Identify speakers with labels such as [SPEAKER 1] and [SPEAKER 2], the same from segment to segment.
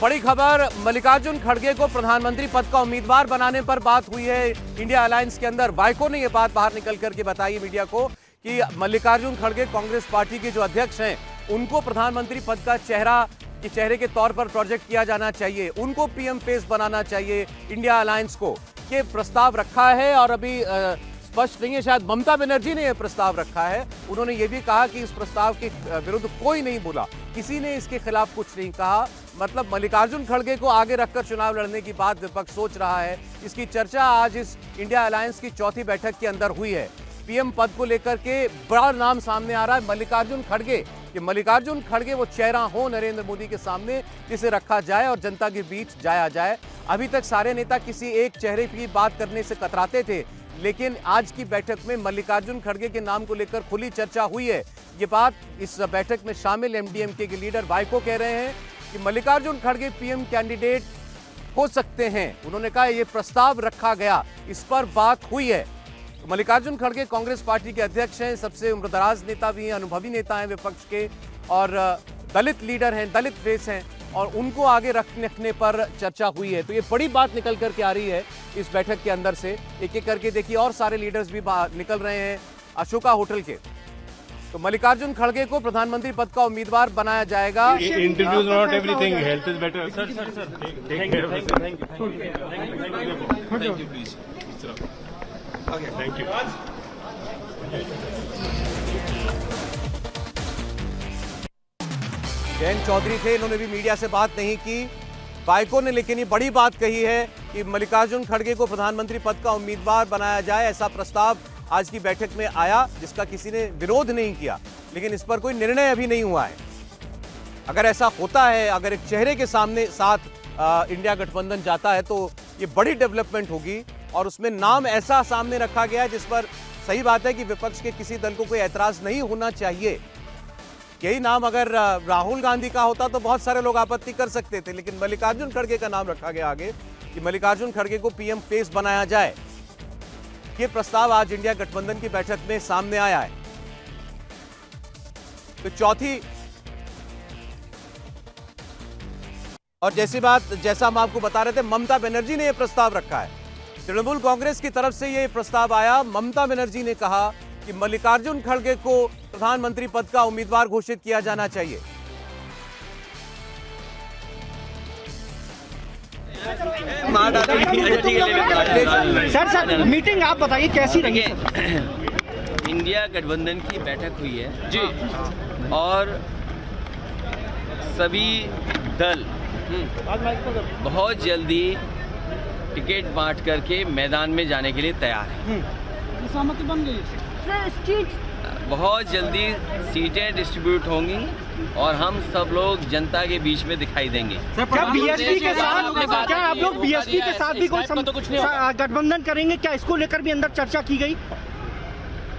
[SPEAKER 1] बड़ी खबर, मल्लिकार्जुन खड़गे को प्रधानमंत्री पद का उम्मीदवार बनाने पर बात हुई है इंडिया अलायंस के अंदर। वाइको ने यह बात बाहर निकल करके बताई मीडिया को कि मल्लिकार्जुन खड़गे कांग्रेस पार्टी के जो अध्यक्ष हैं, उनको प्रधानमंत्री पद का चेहरे के तौर पर प्रोजेक्ट किया जाना चाहिए, उनको पीएम फेस बनाना चाहिए इंडिया अलायंस को। ये प्रस्ताव रखा है और अभी स्पष्ट नहीं है, शायद ममता बनर्जी ने यह प्रस्ताव रखा है। उन्होंने ये भी कहा कि इस प्रस्ताव के विरुद्ध कोई नहीं बोला, किसी ने इसके खिलाफ कुछ नहीं कहा। मतलब मल्लिकार्जुन खड़गे को आगे रखकर चुनाव लड़ने की बात विपक्ष सोच रहा है। इसकी चर्चा आज इस इंडिया अलायंस की चौथी बैठक के अंदर हुई है। पीएम पद को लेकर के बड़ा नाम सामने आ रहा है मल्लिकार्जुन खड़गे, कि मल्लिकार्जुन खड़गे वो चेहरा हो नरेंद्र मोदी के सामने जिसे रखा जाए और जनता के बीच जाया जाए। अभी तक सारे नेता किसी एक चेहरे की बात करने से कतराते थे, लेकिन आज की बैठक में मल्लिकार्जुन खड़गे के नाम को लेकर खुली चर्चा हुई है। ये बात इस बैठक में शामिल एमडीएमके के लीडर वाइको कह रहे हैं कि मल्लिकार्जुन खड़गे पीएम कैंडिडेट हो सकते हैं। उन्होंने कहा ये प्रस्ताव रखा गया, इस पर बात हुई है। मल्लिकार्जुन खड़गे कांग्रेस पार्टी के अध्यक्ष हैं, सबसे उम्रदराज नेता भी हैं, अनुभवी नेता हैं विपक्ष के, और दलित लीडर हैं, दलित फेस हैं, और उनको आगे रखने पर चर्चा हुई है। तो ये बड़ी बात निकल करके आ रही है इस बैठक के अंदर से। एक एक करके देखिए और सारे लीडर्स भी निकल रहे हैं अशोका होटल के। तो मल्लिकार्जुन खड़गे को प्रधानमंत्री पद का उम्मीदवार बनाया जाएगा।
[SPEAKER 2] Interviews not everything, health is better. Sir thank you please. Thank you.
[SPEAKER 1] Jayant Chaudhary थे, इन्होंने भी मीडिया से बात नहीं की। वाइको ने लेकिन ये बड़ी बात कही है कि मल्लिकार्जुन खड़गे को प्रधानमंत्री पद का उम्मीदवार बनाया जाए। ऐसा प्रस्ताव आज की बैठक में आया जिसका किसी ने विरोध नहीं किया, लेकिन इस पर कोई निर्णय अभी नहीं हुआ है। अगर ऐसा होता है, अगर एक चेहरे के साथ इंडिया गठबंधन जाता है तो ये बड़ी डेवलपमेंट होगी, और उसमें नाम ऐसा सामने रखा गया है जिस पर सही बात है कि विपक्ष के किसी दल को कोई ऐतराज नहीं होना चाहिए। यही नाम अगर राहुल गांधी का होता तो बहुत सारे लोग आपत्ति कर सकते थे, लेकिन मल्लिकार्जुन खड़गे का नाम रखा गया आगे कि मल्लिकार्जुन खड़गे को पीएम फेस बनाया जाए। ये प्रस्ताव आज इंडिया गठबंधन की बैठक में सामने आया है। तो चौथी और जैसा हम आपको बता रहे थे, ममता बनर्जी ने यह प्रस्ताव रखा है। तृणमूल कांग्रेस की तरफ से यह प्रस्ताव आया। ममता बनर्जी ने कहा कि मल्लिकार्जुन खड़गे को प्रधानमंत्री पद का उम्मीदवार घोषित किया जाना चाहिए।
[SPEAKER 3] सर मीटिंग आप बताइए कैसी रही?
[SPEAKER 4] इंडिया गठबंधन की बैठक हुई है जी, और सभी दल बहुत जल्दी टिकट बांट करके मैदान में जाने के लिए तैयार है।
[SPEAKER 3] सहमति बन गई।
[SPEAKER 4] बहुत जल्दी सीटें डिस्ट्रीब्यूट होंगी और हम सब लोग जनता के बीच में दिखाई देंगे।
[SPEAKER 3] क्या बीएसपी के साथ, क्या आप लोग बीएसपी के साथ भी कोई गठबंधन करेंगे? क्या इसको लेकर भी अंदर चर्चा की गई?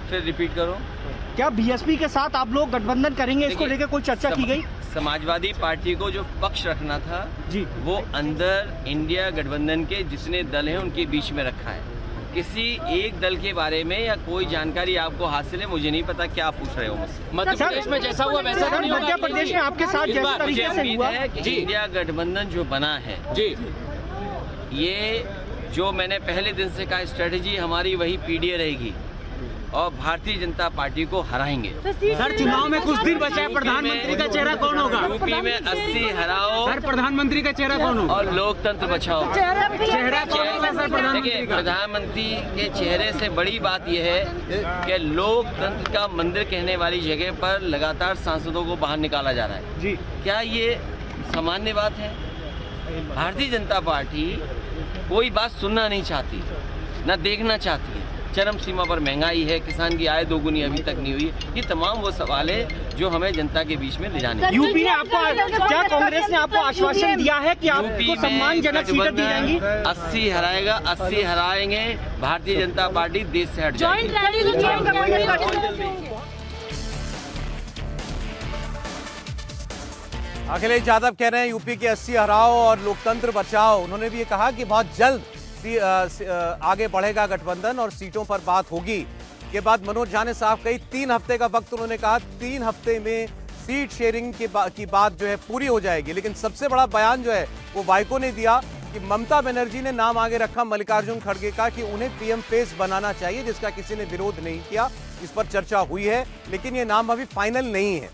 [SPEAKER 4] फिर रिपीट करो।
[SPEAKER 3] क्या बीएसपी के साथ आप लोग गठबंधन करेंगे, इसको लेकर कोई चर्चा की गई?
[SPEAKER 4] समाजवादी पार्टी को जो पक्ष रखना था
[SPEAKER 3] जी, वो
[SPEAKER 4] अंदर इंडिया गठबंधन के जितने दल हैं उनके बीच में रखा है। किसी एक दल के बारे में या कोई जानकारी आपको हासिल है, मुझे नहीं पता क्या आप पूछ रहे हो मुझसे।
[SPEAKER 3] मध्य प्रदेश में जैसा हुआ वैसा तो नहीं होगा? मध्य प्रदेश में आपके साथ जिस तरीके से
[SPEAKER 4] उम्मीद है कि इंडिया गठबंधन जो बना है
[SPEAKER 3] जी,
[SPEAKER 4] ये जो मैंने पहले दिन से कहा, स्ट्रेटेजी हमारी वही पीडीए रहेगी और भारतीय जनता पार्टी को हराएंगे।
[SPEAKER 3] सर चुनाव में कुछ दिन बचा है, प्रधानमंत्री का चेहरा कौन होगा?
[SPEAKER 4] यूपी में 80 हराओ।
[SPEAKER 3] सर प्रधानमंत्री का चेहरा कौन होगा?
[SPEAKER 4] और लोकतंत्र बचाओ।
[SPEAKER 3] चेहरा कौन होगा सर प्रधानमंत्री का?
[SPEAKER 4] प्रधानमंत्री के चेहरे से बड़ी बात यह है कि लोकतंत्र का मंदिर कहने वाली जगह पर लगातार सांसदों को बाहर निकाला जा रहा है
[SPEAKER 3] जी।
[SPEAKER 4] क्या ये सामान्य बात है? भारतीय जनता पार्टी कोई बात सुनना नहीं चाहती, न देखना चाहती है। चरम सीमा पर महंगाई है, किसान की आय दोगुनी अभी तक नहीं हुई। ये तमाम वो सवाल है जो हमें जनता के बीच में ले जाने।
[SPEAKER 3] यूपी ने आपको, क्या कांग्रेस ने आपको आश्वासन दिया है कि आपको सम्मानजनक सीटें दी जाएंगी?
[SPEAKER 4] 80 हराएगा, 80 हराएंगे। भारतीय जनता पार्टी देश से हट जाएगी।
[SPEAKER 1] अखिलेश यादव कह रहे हैं यूपी के 80 हराओ और लोकतंत्र बचाओ। उन्होंने भी ये कहा कि बहुत जल्द आगे बढ़ेगा गठबंधन और सीटों पर बात होगी। के बाद मनोज झा ने साफ कही 3 हफ्ते का वक्त उन्होंने कहा, 3 हफ्ते में सीट शेयरिंग की बात जो है पूरी हो जाएगी। लेकिन सबसे बड़ा बयान जो है वो वाइको ने दिया कि ममता बनर्जी ने नाम आगे रखा मल्लिकार्जुन खड़गे का कि उन्हें पीएम फेस बनाना चाहिए, जिसका किसी ने विरोध नहीं किया। इस पर चर्चा हुई है, लेकिन ये नाम अभी फाइनल नहीं है।